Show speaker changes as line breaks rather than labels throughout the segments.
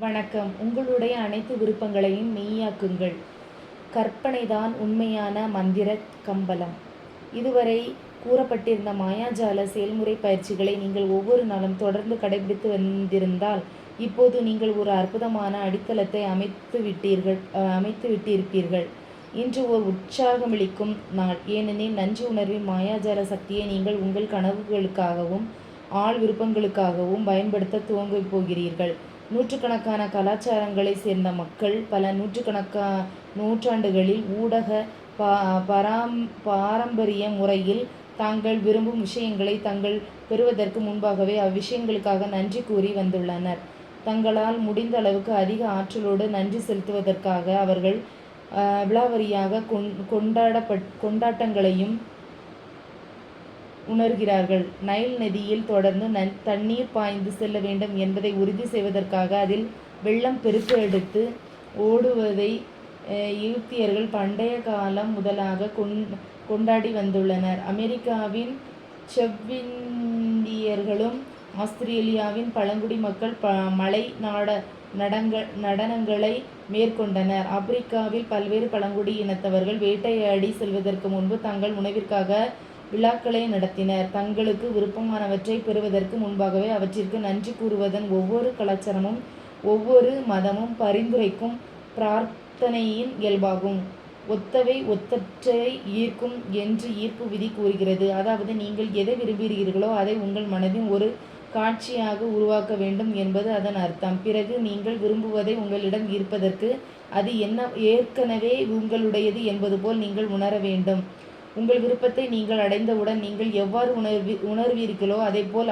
வணக்கம். உங்களுடைய அனைத்து விருப்பங்களையும் மெய்யாக்குங்கள். கற்பனைதான் உண்மையான மந்திரக் கம்பளம். இதுவரை கூறப்பட்டிருந்த மாயாஜால செயல்முறை பயிற்சிகளை நீங்கள் ஒவ்வொரு நாளும் தொடர்ந்து கடைபிடித்து வந்திருந்தால், இப்போது நீங்கள் ஒரு அற்புதமான அடித்தளத்தை அமைத்துவிட்டிருப்பீர்கள். இன்று ஒரு உற்சாகமளிக்கும் நாள். ஏனெனில் நன்றி உணர்வின் மாயாஜால சக்தியை நீங்கள் உங்கள் கனவுகளுக்காகவும் ஆழ் விருப்பங்களுக்காகவும் பயன்படுத்தத் துவங்கப் போகிறீர்கள். நூற்றுக்கணக்கான கலாச்சாரங்களைச் சேர்ந்த மக்கள் பல நூற்றாண்டுகளில் ஊடக பாரம்பரிய முறையில் தாங்கள் விரும்பும் விஷயங்களை தாங்கள் பெறுவதற்கு முன்பாகவே அவ்விஷயங்களுக்காக நன்றி கூறி வந்துள்ளனர். தங்களால் முடிந்த அளவுக்கு அதிக ஆற்றலோடு நன்றி செலுத்துவதற்காக அவர்கள் விலாவரியாக கொண்டாட்டங்களையும் உணர்கிறார்கள். நைல் நதியில் தொடர்ந்து தண்ணீர் பாய்ந்து செல்ல வேண்டும் என்பதை உறுதி செய்வதற்காக அதில் வெள்ளம் பெருக்கெடுத்து ஓடுவதை எகிப்தியர்கள் பண்டைய காலம் முதலாக கொண்டாடி வந்துள்ளனர். அமெரிக்காவின் செவ்விந்தியர்களும் ஆஸ்திரேலியாவின் பழங்குடி மக்கள் மலை நடனங்களை மேற்கொண்டனர். ஆப்பிரிக்காவில் பல்வேறு பழங்குடி இனத்தவர்கள் வேட்டையாடி செல்வதற்கு முன்பு தங்கள் உணவிற்காக விழாக்களை நடத்தினர். தங்களுக்கு விருப்பமானவற்றை பெறுவதற்கு முன்பாகவே அவற்றிற்கு நன்றி கூறுவதன் ஒவ்வொரு கலாச்சாரமும் ஒவ்வொரு மதமும் பரிந்துரைக்கும் பிரார்த்தனையின் இயல்பாகும். ஒத்தவை ஒத்தற்றை ஈர்க்கும் என்று ஈர்ப்பு விதி கூறுகிறது. அதாவது நீங்கள் எதை விரும்புகிறீர்களோ அதை உங்கள் மனதின் ஒரு காட்சியாக உருவாக்க வேண்டும் என்பது அதன் அர்த்தம். பிறகு நீங்கள் விரும்புவதை உங்களிடம் ஈர்ப்பதற்கு அது ஏற்கனவே உங்களுடையது என்பது போல் நீங்கள் உணர வேண்டும். உங்கள் விருப்பத்தை நீங்கள் அடைந்தவுடன் நீங்கள் எவ்வாறு உணர்வீர்களோ அதேபோல்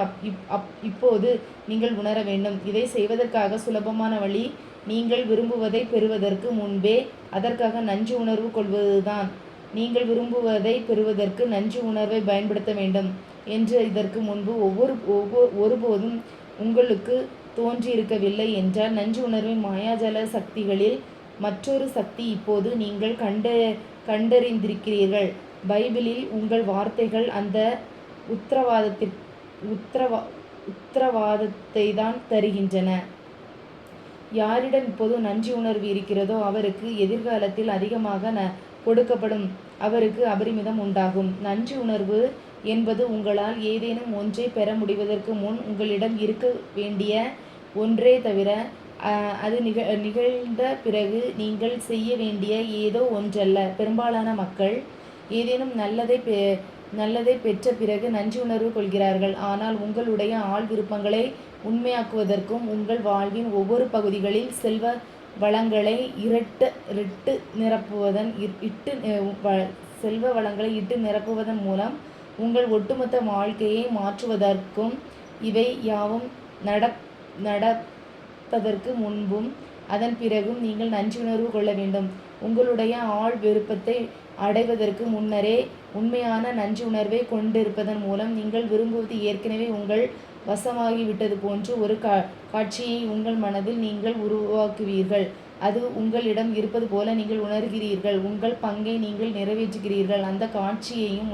இப்போது நீங்கள் உணர வேண்டும். இதை செய்வதற்காக சுலபமான வழி நீங்கள் விரும்புவதை பெறுவதற்கு முன்பே அதற்காக நன்றி உணர்வு கொள்வதுதான். நீங்கள் விரும்புவதை பெறுவதற்கு நன்றி உணர்வை பயன்படுத்த வேண்டும் என்று இதற்கு முன்பு ஒருபோதும் உங்களுக்கு தோன்றியிருக்கவில்லை என்றால், நன்றி உணர்வின் மாயாஜால சக்திகளில் மற்றொரு சக்தி இப்போது நீங்கள் கண்டறிந்திருக்கிறீர்கள். பைபிளில் உங்கள் வார்த்தைகள் அந்த உத்தரவாதத்தை தான் தருகின்றன. யாரிடம் இப்போது நன்றி உணர்வு இருக்கிறதோ அவருக்கு எதிர்காலத்தில் அதிகமாக கொடுக்கப்படும். அவருக்கு அபரிமிதம் உண்டாகும். நன்றி உணர்வு என்பது உங்களால் ஏதேனும் ஒன்றை பெற முடிவதற்கு முன் உங்களிடம் இருக்க வேண்டிய ஒன்றே தவிர, அது நிகழ்ந்த பிறகு நீங்கள் செய்ய வேண்டிய ஏதோ ஒன்றல்ல. பெரும்பாலான மக்கள் ஏதேனும் நல்லதை பெற்ற பிறகு நன்றி உணர்வு கொள்கிறார்கள். ஆனால் உங்களுடைய ஆழ் விருப்பங்களை உண்மையாக்குவதற்கும் உங்கள் வாழ்வின் ஒவ்வொரு பகுதிகளில் செல்வ வளங்களை இட்டு நிரப்புவதன் மூலம் உங்கள் ஒட்டுமொத்த வாழ்க்கையை மாற்றுவதற்கும் இவை யாவும் நடப்பதற்கு முன்பும் அதன் பிறகும் நீங்கள் நன்றி உணர்வு கொள்ள வேண்டும். உங்களுடைய ஆழ் விருப்பத்தை அடைவதற்கு முன்னரே உண்மையான நன்றி உணர்வை கொண்டிருப்பதன் மூலம் நீங்கள் விரும்புவது ஏற்கனவே உங்கள் வசமாகிவிட்டது போன்று ஒரு காட்சியை உங்கள் மனதில் நீங்கள் உருவாக்குவீர்கள். அது உங்களிடம் இருப்பது போல நீங்கள் உணர்கிறீர்கள். உங்கள் பங்கை நீங்கள் நிறைவேற்றுகிறீர்கள். அந்த காட்சியையும்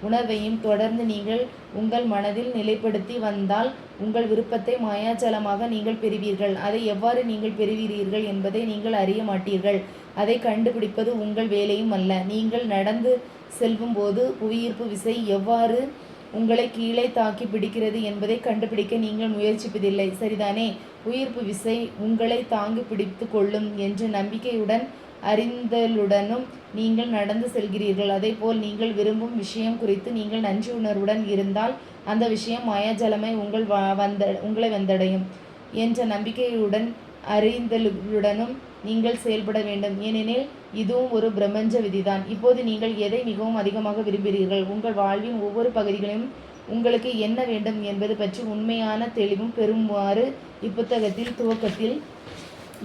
உணர்வையும் தொடர்ந்து நீங்கள் உங்கள் மனதில் நிலைப்படுத்தி வந்தால் உங்கள் விருப்பத்தை மாயாஜாலமாக நீங்கள் பெறுவீர்கள். அதை எவ்வாறு நீங்கள் பெறுவீர்கள் என்பதை நீங்கள் அறிய மாட்டீர்கள். அதை கண்டுபிடிப்பது உங்கள் வேலையும் அல்ல. நீங்கள் நடந்து செல்லும்போது புவியீர்ப்பு விசை எவ்வாறு உங்களை கீழே தாக்கி பிடிக்கிறது என்பதை கண்டுபிடிக்க நீங்கள் முயற்சிப்பதில்லை, சரிதானே? புவியீர்ப்பு விசை உங்களை தாங்கி பிடித்து கொள்ளும் என்ற நம்பிக்கையுடன் அறிந்தலுடனும் நீங்கள் நடந்து செல்கிறீர்கள். அதேபோல் நீங்கள் விரும்பும் விஷயம் குறித்து நீங்கள் நன்றி உணர்வுடன் இருந்தால் அந்த விஷயம் மாயாஜாலமாய் உங்களை வந்தடையும் என்ற நம்பிக்கையுடன் அறிந்தலுடனும் நீங்கள் செயல்பட வேண்டும். ஏனெனில் இதுவும் ஒரு பிரபஞ்ச விதிதான். இப்போது நீங்கள் எதை மிகவும் அதிகமாக விரும்புகிறீர்கள்? உங்கள் வாழ்வின் ஒவ்வொரு பகுதிகளிலும் உங்களுக்கு என்ன வேண்டும் என்பது பற்றி உண்மையான தெளிவும் பெறுமாறு இப்புத்தகத்தில் துவக்கத்தில்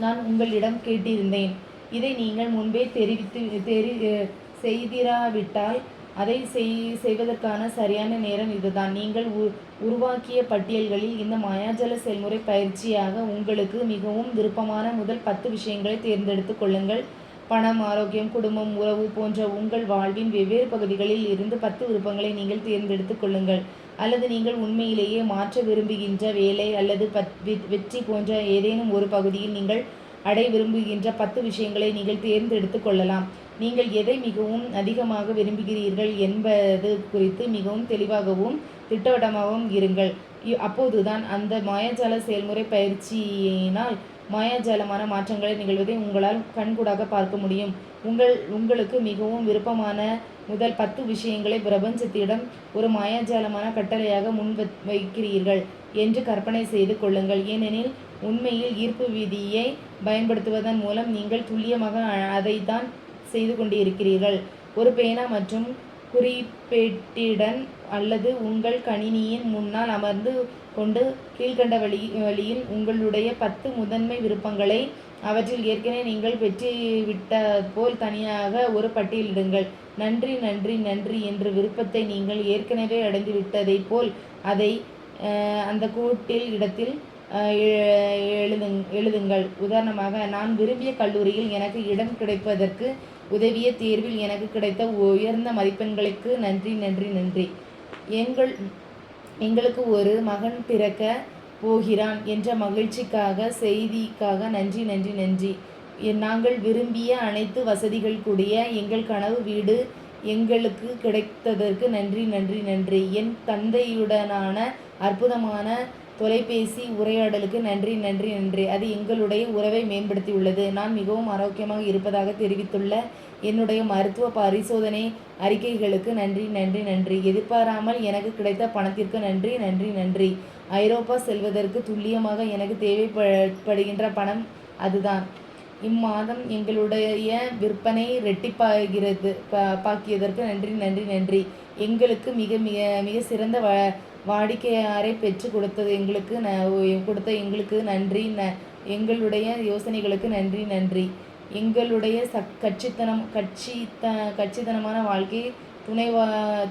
நான் உங்களிடம் கேட்டிருந்தேன். இதை நீங்கள் முன்பே செய்திராவிட்டால் அதை செய்வதற்கான சரியான நேரம் இதுதான். நீங்கள் உருவாக்கிய பட்டியல்களில் இந்த மாயாஜால செயல்முறை பயிற்சியாக உங்களுக்கு மிகவும் விருப்பமான முதல் 10 விஷயங்களை தேர்ந்தெடுத்து கொள்ளுங்கள். பணம், ஆரோக்கியம், குடும்பம், உறவு போன்ற உங்கள் வாழ்வின் வெவ்வேறு பகுதிகளில் இருந்து 10 விருப்பங்களை நீங்கள் தேர்ந்தெடுத்துக் கொள்ளுங்கள். அல்லது நீங்கள் உண்மையிலேயே மாற்ற விரும்புகின்ற வேலை அல்லது வெற்றி போன்ற ஏதேனும் ஒரு பகுதியில் நீங்கள் அடைய விரும்புகின்ற 10 விஷயங்களை நீங்கள் தேர்ந்தெடுத்துக் கொள்ளலாம். நீங்கள் எதை மிகவும் அதிகமாக விரும்புகிறீர்கள் என்பது குறித்து மிகவும் தெளிவாகவும் திட்டவட்டமாகவும் இருங்கள். அப்போதுதான் அந்த மாயாஜால செயல்முறை பயிற்சியினால் மாயாஜாலமான மாற்றங்களை நிகழ்வதை உங்களால் கண்கூடாக பார்க்க முடியும். உங்களுக்கு மிகவும் விருப்பமான முதல் 10 விஷயங்களை பிரபஞ்சத்திடம் ஒரு மாயாஜாலமான கட்டளையாக வைக்கிறீர்கள் என்று கற்பனை செய்து கொள்ளுங்கள். ஏனெனில் உண்மையில் ஈர்ப்பு விதியை பயன்படுத்துவதன் மூலம் நீங்கள் துல்லியமாக அதைத்தான் செய்து கொண்டிருக்கிறீர்கள். ஒரு பேனா மற்றும் குறிப்பேட்டுடன் அல்லது உங்கள் கணினியின் முன்னால் அமர்ந்து கொண்டு கீழ்கண்ட வழியில் உங்களுடைய 10 முதன்மை விருப்பங்களை அவற்றில் ஏற்கனவே நீங்கள் பெற்றுவிட்ட போல் தனியாக ஒரு பட்டியலிடுங்கள். நன்றி நன்றி நன்றி என்ற விருப்பத்தை நீங்கள் ஏற்கனவே அடைந்துவிட்டதைப் போல் அதை அந்த கூட்டில் இடத்தில் எழுதுங்கள். உதாரணமாக, நான் விரும்பிய கல்லூரியில் எனக்கு இடம் கிடைப்பதற்கு உதவிய தேர்வில் எனக்கு கிடைத்த உயர்ந்த மதிப்பெண்களுக்கு நன்றி நன்றி நன்றி. எங்களுக்கு ஒரு மகன் பிறக்க போகிறான் என்ற செய்திக்காக நன்றி நன்றி நன்றி. நாங்கள் விரும்பிய அனைத்து வசதிகள் கூடிய எங்கள் கனவு வீடு எங்களுக்கு கிடைத்ததற்கு நன்றி நன்றி நன்றி. என் தந்தையுடனான அற்புதமான தொலைபேசி உரையாடலுக்கு நன்றி நன்றி நன்றி. அது எங்களுடைய உறவை மேம்படுத்தியுள்ளது. நான் மிகவும் ஆரோக்கியமாக இருப்பதாக தெரிவித்துள்ள என்னுடைய மருத்துவ பரிசோதனை அறிக்கைகளுக்கு நன்றி நன்றி நன்றி. எதிர்பாராமல் எனக்கு கிடைத்த பணத்திற்கு நன்றி நன்றி நன்றி. ஐரோப்பா செல்வதற்கு துல்லியமாக எனக்கு தேவைப்படுகின்ற பணம் அதுதான். இம்மாதம் எங்களுடைய விற்பனை பாக்கியதற்கு நன்றி நன்றி நன்றி. எங்களுக்கு மிக மிக மிக சிறந்த வாடிக்கையாரை பெற்று கொடுத்த எங்களுக்கு நன்றி. எங்களுடைய யோசனைகளுக்கு நன்றி நன்றி. எங்களுடைய கச்சிதமான வாழ்க்கை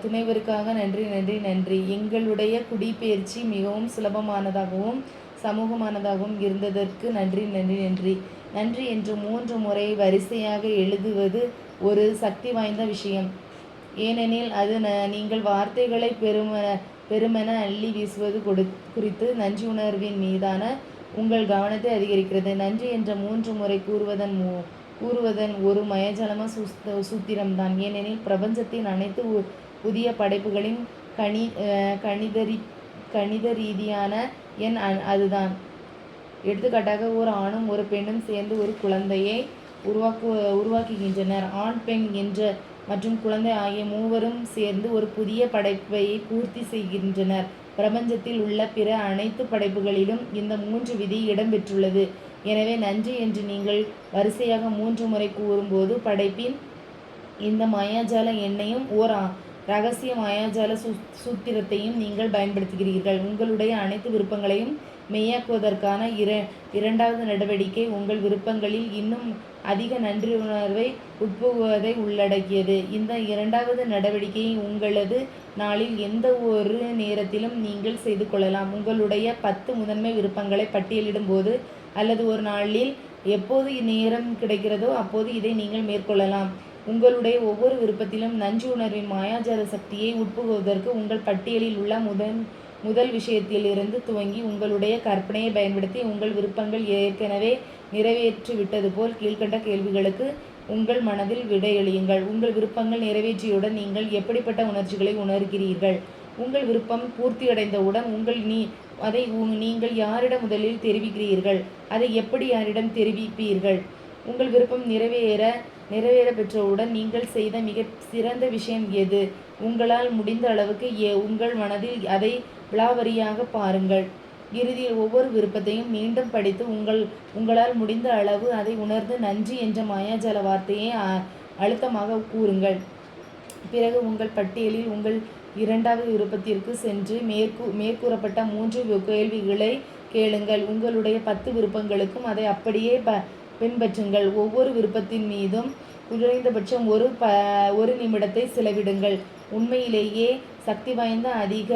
துணைவருக்காக நன்றி நன்றி நன்றி. எங்களுடைய குடிபெயர்ச்சி மிகவும் சுலபமானதாகவும் சமூகமானதாகவும் இருந்ததற்கு நன்றி நன்றி நன்றி. நன்றி என்று 3 முறை வரிசையாக எழுதுவது ஒரு சக்தி வாய்ந்த விஷயம். ஏனெனில் அது நீங்கள் வார்த்தைகளை பெருமென அள்ளி வீசுவது குறித்து நன்றியுணர்வின் மீதான உங்கள் கவனத்தை அதிகரிக்கிறது. நன்றி என்ற 3 முறை கூறுவதன் ஒரு மயஜாலமான சூத்திரம்தான். ஏனெனில் பிரபஞ்சத்தின் அனைத்து புதிய படைப்புகளின் கணித ரீதியான எண் அதுதான். எடுத்துக்காட்டாக, ஒரு ஆணும் ஒரு பெண்ணும் சேர்ந்து ஒரு குழந்தையை உருவாக்குகின்றனர். ஆண், பெண் மற்றும் குழந்தை ஆகிய மூவரும் சேர்ந்து ஒரு புதிய படைப்பை பூர்த்தி செய்கின்றனர். பிரபஞ்சத்தில் உள்ள பிற அனைத்து படைப்புகளிலும் இந்த 3 விதி இடம்பெற்றுள்ளது. எனவே நன்றி என்று நீங்கள் வரிசையாக 3 முறை கூறும்போது படைப்பின் இந்த மாயாஜால எண்ணையும் ஓர் இரகசிய மாயாஜால சூத்திரத்தையும் நீங்கள் பயன்படுத்துகிறீர்கள். உங்களுடைய அனைத்து விருப்பங்களையும் மெய்யாக்குவதற்கான இரண்டாவது நடவடிக்கை உங்கள் விருப்பங்களில் இன்னும் அதிக நன்றியுணர்வை உட்புகுவதை உள்ளடக்கியது. இந்த இரண்டாவது நடவடிக்கையை உங்களது நாளில் எந்த ஒரு நேரத்திலும் நீங்கள் செய்து கொள்ளலாம். உங்களுடைய 10 முதன்மை விருப்பங்களை பட்டியலிடும் போது அல்லது ஒரு நாளில் எப்போது நேரம் கிடைக்கிறதோ அப்போது இதை நீங்கள் மேற்கொள்ளலாம். உங்களுடைய ஒவ்வொரு விருப்பத்திலும் நன்றியுணர்வின் மாயாஜால சக்தியை உட்புகுவதற்கு உங்கள் பட்டியலில் உள்ள முதல் விஷயத்திலிருந்து துவங்கி உங்களுடைய கற்பனையை பயன்படுத்தி உங்கள் விருப்பங்கள் ஏற்கனவே நிறைவேற்றிவிட்டது போல் கீழ்கண்ட கேள்விகளுக்கு உங்கள் மனதில் விடையளியுங்கள். உங்கள் விருப்பங்கள் நிறைவேற்றியவுடன் நீங்கள் எப்படிப்பட்ட உணர்ச்சிகளை உணர்கிறீர்கள்? உங்கள் விருப்பம் பூர்த்தியடைந்தவுடன் அதை நீங்கள் யாரிடம் முதலில் தெரிவிக்கிறீர்கள்? அதை எப்படி யாரிடம் தெரிவிப்பீர்கள்? உங்கள் விருப்பம் நிறைவேற பெற்றவுடன் நீங்கள் செய்த மிக சிறந்த விஷயம் எது? உங்களால் முடிந்த அளவுக்கு உங்கள் மனதில் அதை விலாவரியாக பாருங்கள். இறுதியில் ஒவ்வொரு விருப்பத்தையும் மீண்டும் படித்து உங்களால் முடிந்த அளவு அதை உணர்ந்து நன்றி என்ற மாயாஜால வார்த்தையை அழுத்தமாக கூறுங்கள். பிறகு உங்கள் பட்டியலில் உங்கள் இரண்டாவது விருப்பத்திற்கு சென்று மேற்கூறப்பட்ட 3 கேள்விகளை கேளுங்கள். உங்களுடைய 10 விருப்பங்களுக்கும் அதை அப்படியே பின்பற்றுங்கள். ஒவ்வொரு விருப்பத்தின் மீதும் குறைந்தபட்சம் ஒரு நிமிடத்தை செலவிடுங்கள். உண்மையிலேயே சக்தி வாய்ந்த அதிக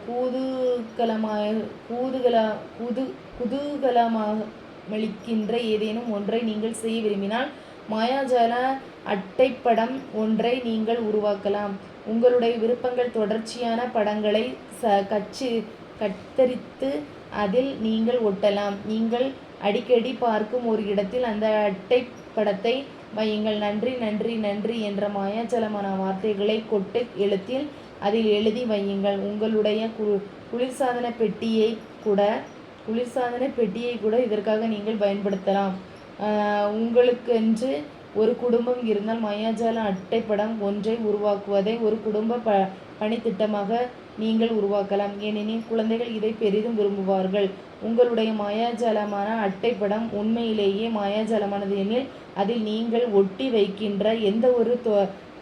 குதூகலமளிக்கின்ற ஏதேனும் ஒன்றை நீங்கள் செய்ய விரும்பினால் மாயாஜால அட்டைப்படம் ஒன்றை நீங்கள் உருவாக்கலாம். உங்களுடைய விருப்பங்கள் தொடர்ச்சியான படங்களை கத்தரித்து அதில் நீங்கள் ஒட்டலாம். நீங்கள் அடிக்கடி பார்க்கும் ஒரு இடத்தில் அந்த அட்டைப்படத்தை வையுங்கள். நன்றி நன்றி நன்றி என்ற மாயாஜாலமான வார்த்தைகளை கொட்டு எழுத்தில் அதில் எழுதி வையுங்கள். உங்களுடைய குளிர்சாதன பெட்டியை கூட இதற்காக நீங்கள் பயன்படுத்தலாம். உங்களுக்கென்று ஒரு குடும்பம் இருந்தால் மாயாஜால அட்டைப்படம் ஒன்றை உருவாக்குவதை ஒரு குடும்ப பணித்திட்டமாக நீங்கள் உருவாக்கலாம். ஏனெனில் குழந்தைகள் இதை பெரிதும் விரும்புவார்கள். உங்களுடைய மாயாஜாலமான அட்டைப்படம் உண்மையிலேயே மாயாஜாலமானது எனில் அதில் நீங்கள் ஒட்டி வைக்கின்ற எந்த ஒரு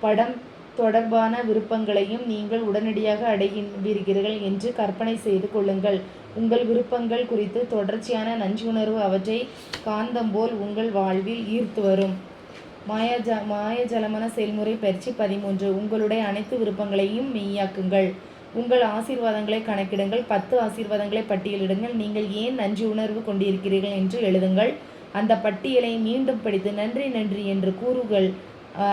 படம் தொடர்பான விருப்பங்களையும் நீங்கள் உடனடியாக அடைவீர்கள் என்று கற்பனை செய்து கொள்ளுங்கள். உங்கள் விருப்பங்கள் குறித்து தொடர்ச்சியான நன்றியுணர்வு அவற்றை காந்தம் போல் உங்கள் வாழ்வில் ஈர்த்து வரும். மாயாஜாலமான செயல்முறை பயிற்சி 13. உங்களுடைய அனைத்து விருப்பங்களையும் மெய்யாக்குங்கள். உங்கள் ஆசீர்வாதங்களை கணக்கிடுங்கள். 10 ஆசீர்வாதங்களை பட்டியலிடுங்கள். நீங்கள் ஏன் நன்றி உணர்வு கொண்டிருக்கிறீர்கள் என்று எழுதுங்கள். அந்த பட்டியலை மீண்டும் படித்து நன்றி நன்றி என்று கூறுங்கள்.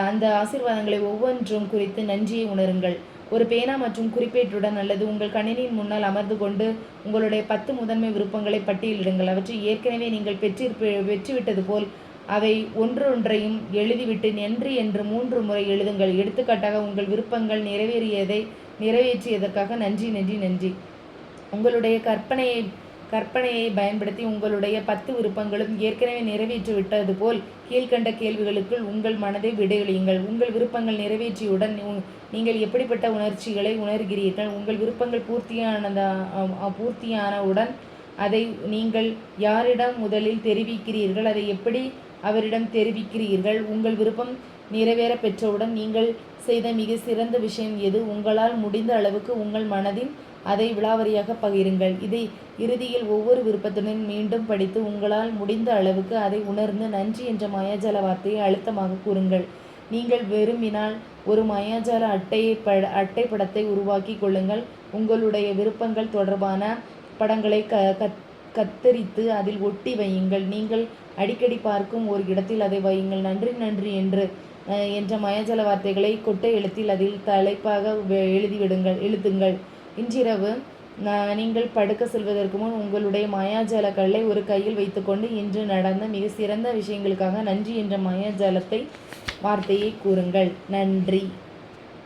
அந்த ஆசீர்வாதங்களை ஒவ்வொன்றும் குறித்து நன்றியை உணருங்கள். ஒரு பேனா மற்றும் குறிப்பேட்டுடன் அல்லது உங்கள் கணினியின் முன்னால் அமர்ந்து கொண்டு உங்களுடைய 10 முதன்மை விருப்பங்களை பட்டியலிடுங்கள். அவற்றை ஏற்கனவே நீங்கள் பெற்றுவிட்டது போல் அவை ஒன்றொன்றையும் எழுதிவிட்டு நன்றி என்று 3 முறை எழுதுங்கள். எடுத்துக்காட்டாக, உங்கள் விருப்பங்கள் நிறைவேற்றியதற்காக நன்றி நன்றி நன்றி. உங்களுடைய கற்பனையை பயன்படுத்தி உங்களுடைய 10 விருப்பங்களும் ஏற்கனவே நிறைவேற்றிவிட்டது போல் கீழ்கண்ட கேள்விகளுக்கு உங்கள் மனதை விடையளியுங்கள். உங்கள் விருப்பங்கள் நிறைவேற்றியுடன் நீங்கள் எப்படிப்பட்ட உணர்ச்சிகளை உணர்கிறீர்கள்? உங்கள் விருப்பங்கள் பூர்த்தியானவுடன் அதை நீங்கள் யாரிடம் முதலில் தெரிவிக்கிறீர்கள்? அதை எப்படி அவரிடம் தெரிவிக்கிறீர்கள்? உங்கள் விருப்பம் நிறைவேற பெற்றவுடன் நீங்கள் செய்த மிக சிறந்த விஷயம் எது? உங்களால் முடிந்த அளவுக்கு உங்கள் மனதில் அதை விலாவரியாக பகிருங்கள். இதை இறுதியில் ஒவ்வொரு விருப்பத்துடன் மீண்டும் படித்து உங்களால் முடிந்த அளவுக்கு அதை உணர்ந்து நன்றி என்ற மாயாஜால வார்த்தையை அழுத்தமாக கூறுங்கள். நீங்கள் விரும்பினால் ஒரு மாயாஜால அட்டைப்படத்தை உருவாக்கி கொள்ளுங்கள். உங்களுடைய விருப்பங்கள் தொடர்பான படங்களை கத்தரித்து அதில் ஒட்டி வையுங்கள். நீங்கள் அடிக்கடி பார்க்கும் ஒரு இடத்தில் அதை வையுங்கள். நன்றி நன்றி என்ற மாயாஜால வார்த்தைகளை கொட்டை எழுத்தில் அதில் தலைப்பாக எழுதுங்கள். இன்றிரவு நீங்கள் படுக்க செல்வதற்கு முன் உங்களுடைய மாயாஜால கல்லை ஒரு கையில் வைத்துக்கொண்டு இன்று நடந்த மிக சிறந்த விஷயங்களுக்காக நன்றி என்ற மாயாஜாலத்தை வார்த்தையை கூறுங்கள். நன்றி.